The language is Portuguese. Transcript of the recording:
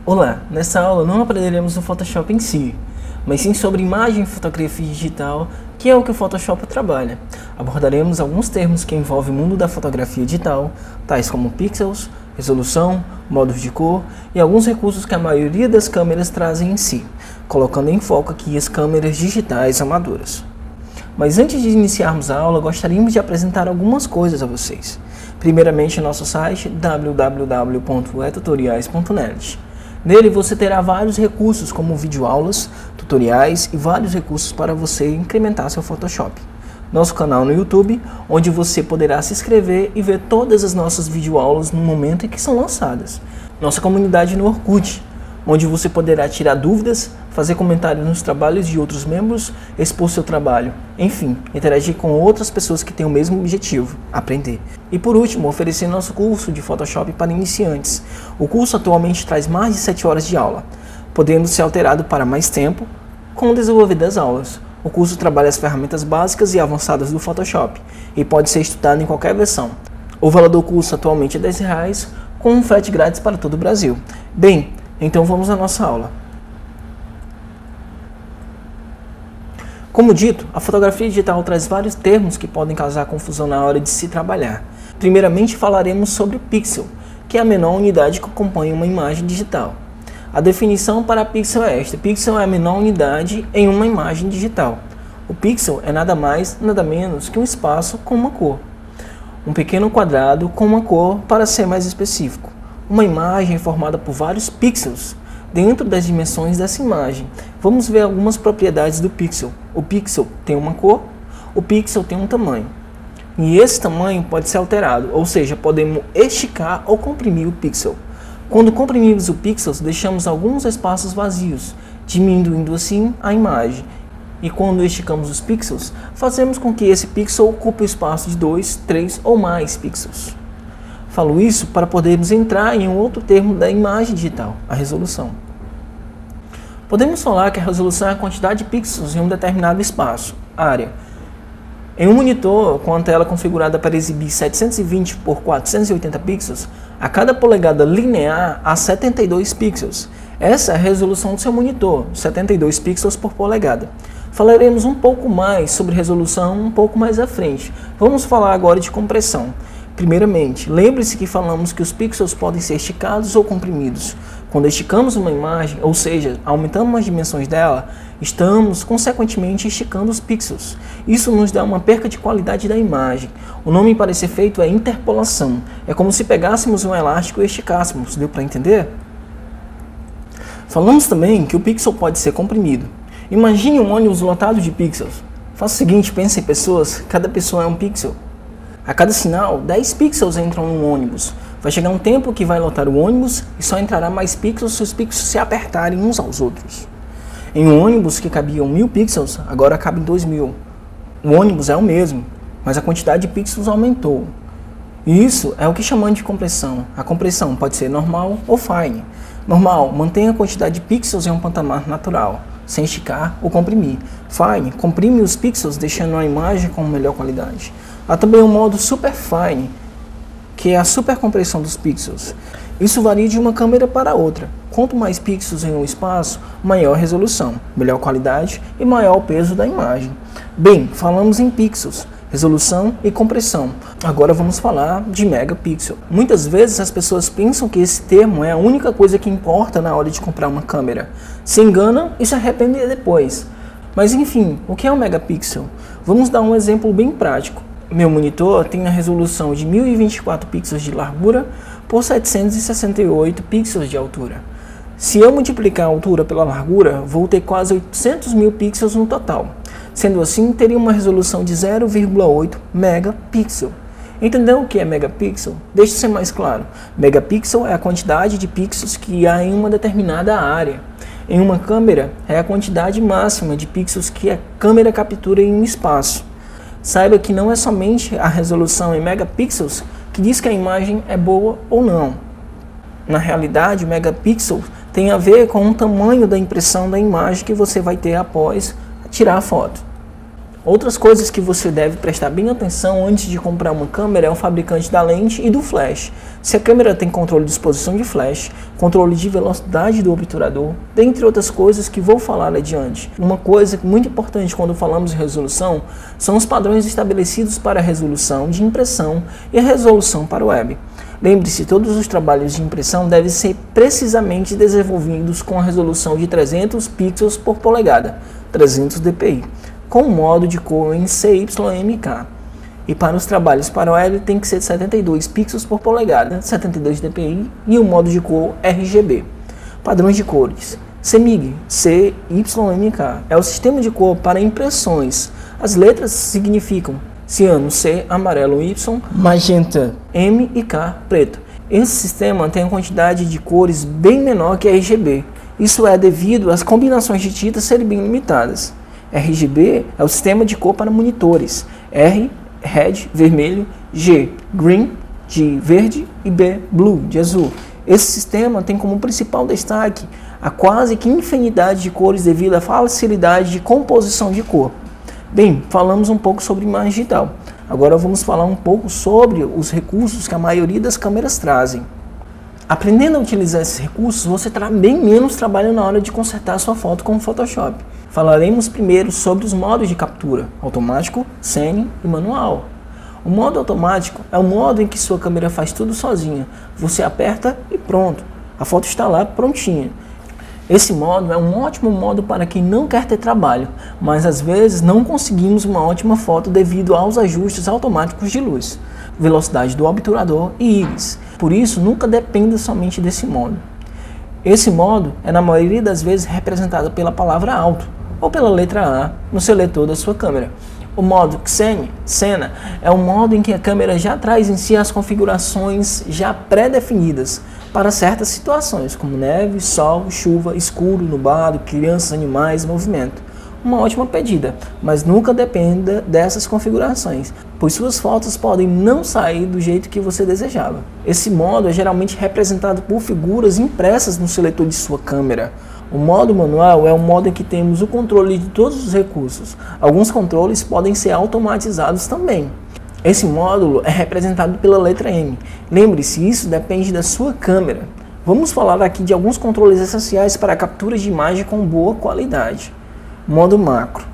Olá, nessa aula não aprenderemos o Photoshop em si, mas sim sobre imagem e fotografia digital, que é o que o Photoshop trabalha. Abordaremos alguns termos que envolvem o mundo da fotografia digital, tais como pixels, resolução, modos de cor e alguns recursos que a maioria das câmeras trazem em si, colocando em foco aqui as câmeras digitais amadoras. Mas antes de iniciarmos a aula, gostaríamos de apresentar algumas coisas a vocês. Primeiramente, nosso site www.etutoriais.net. Nele você terá vários recursos como videoaulas, tutoriais e vários recursos para você incrementar seu Photoshop. Nosso canal no YouTube, onde você poderá se inscrever e ver todas as nossas videoaulas no momento em que são lançadas. Nossa comunidade no Orkut, onde você poderá tirar dúvidas, fazer comentários nos trabalhos de outros membros, expor seu trabalho, enfim, interagir com outras pessoas que têm o mesmo objetivo, aprender. E por último, oferecer nosso curso de Photoshop para iniciantes. O curso atualmente traz mais de 7 horas de aula, podendo ser alterado para mais tempo com o desenvolver das aulas. O curso trabalha as ferramentas básicas e avançadas do Photoshop e pode ser estudado em qualquer versão. O valor do curso atualmente é R$10, com um frete grátis para todo o Brasil. Bem, então vamos à nossa aula. Como dito, a fotografia digital traz vários termos que podem causar confusão na hora de se trabalhar. Primeiramente falaremos sobre o pixel, que é a menor unidade que acompanha uma imagem digital. A definição para pixel é esta: pixel é a menor unidade em uma imagem digital. O pixel é nada mais, nada menos que um espaço com uma cor. Um pequeno quadrado com uma cor, para ser mais específico. Uma imagem formada por vários pixels dentro das dimensões dessa imagem. Vamos ver algumas propriedades do pixel. O pixel tem uma cor, o pixel tem um tamanho. E esse tamanho pode ser alterado, ou seja, podemos esticar ou comprimir o pixel. Quando comprimimos o pixel, deixamos alguns espaços vazios, diminuindo assim a imagem. E quando esticamos os pixels, fazemos com que esse pixel ocupe o espaço de 2, 3 ou mais pixels. Falo isso para podermos entrar em um outro termo da imagem digital, a resolução. Podemos falar que a resolução é a quantidade de pixels em um determinado espaço, área. Em um monitor com a tela configurada para exibir 720 por 480 pixels, a cada polegada linear há 72 pixels. Essa é a resolução do seu monitor, 72 pixels por polegada. Falaremos um pouco mais sobre resolução um pouco mais à frente. Vamos falar agora de compressão. Primeiramente, lembre-se que falamos que os pixels podem ser esticados ou comprimidos. Quando esticamos uma imagem, ou seja, aumentamos as dimensões dela, estamos consequentemente esticando os pixels. Isso nos dá uma perca de qualidade da imagem. O nome para esse efeito é interpolação. É como se pegássemos um elástico e esticássemos. Deu para entender? Falamos também que o pixel pode ser comprimido. Imagine um ônibus lotado de pixels. Faça o seguinte, pense em pessoas, cada pessoa é um pixel. A cada sinal, 10 pixels entram no ônibus. Vai chegar um tempo que vai lotar o ônibus e só entrará mais pixels se os pixels se apertarem uns aos outros. Em um ônibus que cabiam 1000 pixels, agora cabem 2000. O ônibus é o mesmo, mas a quantidade de pixels aumentou. E isso é o que chamamos de compressão. A compressão pode ser normal ou fine. Normal, mantém a quantidade de pixels em um patamar natural, sem esticar ou comprimir. Fine, comprime os pixels deixando a imagem com melhor qualidade. Há também o modo Super Fine, que é a supercompressão dos pixels. Isso varia de uma câmera para outra. Quanto mais pixels em um espaço, maior resolução, melhor qualidade e maior o peso da imagem. Bem, falamos em pixels, resolução e compressão. Agora vamos falar de megapixel. Muitas vezes as pessoas pensam que esse termo é a única coisa que importa na hora de comprar uma câmera. Se enganam e se arrependem depois. Mas enfim, o que é um megapixel? Vamos dar um exemplo bem prático. Meu monitor tem a resolução de 1024 pixels de largura por 768 pixels de altura. Se eu multiplicar a altura pela largura, vou ter quase 800 mil pixels no total. Sendo assim, teria uma resolução de 0,8 megapixel. Entendeu o que é megapixel? Deixa eu ser mais claro. Megapixel é a quantidade de pixels que há em uma determinada área. Em uma câmera, é a quantidade máxima de pixels que a câmera captura em um espaço. Saiba que não é somente a resolução em megapixels que diz que a imagem é boa ou não. Na realidade, o megapixel tem a ver com o tamanho da impressão da imagem que você vai ter após tirar a foto. Outras coisas que você deve prestar bem atenção antes de comprar uma câmera é o fabricante da lente e do flash. Se a câmera tem controle de exposição de flash, controle de velocidade do obturador, dentre outras coisas que vou falar adiante. Uma coisa muito importante quando falamos de resolução são os padrões estabelecidos para a resolução de impressão e a resolução para o web. Lembre-se, todos os trabalhos de impressão devem ser precisamente desenvolvidos com a resolução de 300 pixels por polegada, 300 dpi. Com o modo de cor em CYMK. E para os trabalhos para o web tem que ser 72 pixels por polegada, 72 dpi e o modo de cor RGB. Padrões de cores. CMYK, CYMK é o sistema de cor para impressões. As letras significam ciano C, amarelo Y, magenta M e K, preto. Esse sistema tem uma quantidade de cores bem menor que RGB. Isso é devido às combinações de tintas serem bem limitadas. RGB é o sistema de cor para monitores. R, red, vermelho, G, green, de verde e B, blue, de azul. Esse sistema tem como principal destaque a quase que infinidade de cores devido à facilidade de composição de cor. Bem, falamos um pouco sobre imagem digital. Agora vamos falar um pouco sobre os recursos que a maioria das câmeras trazem. Aprendendo a utilizar esses recursos, você terá bem menos trabalho na hora de consertar sua foto com o Photoshop. Falaremos primeiro sobre os modos de captura, automático, scene e manual. O modo automático é o modo em que sua câmera faz tudo sozinha. Você aperta e pronto, a foto está lá prontinha. Esse modo é um ótimo modo para quem não quer ter trabalho, mas às vezes não conseguimos uma ótima foto devido aos ajustes automáticos de luz, velocidade do obturador e íris. Por isso, nunca dependa somente desse modo. Esse modo é na maioria das vezes representado pela palavra alto ou pela letra A no seletor da sua câmera. O modo Scene, cena, é um modo em que a câmera já traz em si as configurações já pré-definidas para certas situações, como neve, sol, chuva, escuro, nublado, crianças, animais, movimento. Uma ótima pedida, mas nunca dependa dessas configurações, pois suas fotos podem não sair do jeito que você desejava. Esse modo é geralmente representado por figuras impressas no seletor de sua câmera. O modo manual é o modo em que temos o controle de todos os recursos. Alguns controles podem ser automatizados também. Esse módulo é representado pela letra M. Lembre-se, isso depende da sua câmera. Vamos falar aqui de alguns controles essenciais para a captura de imagem com boa qualidade. Modo macro.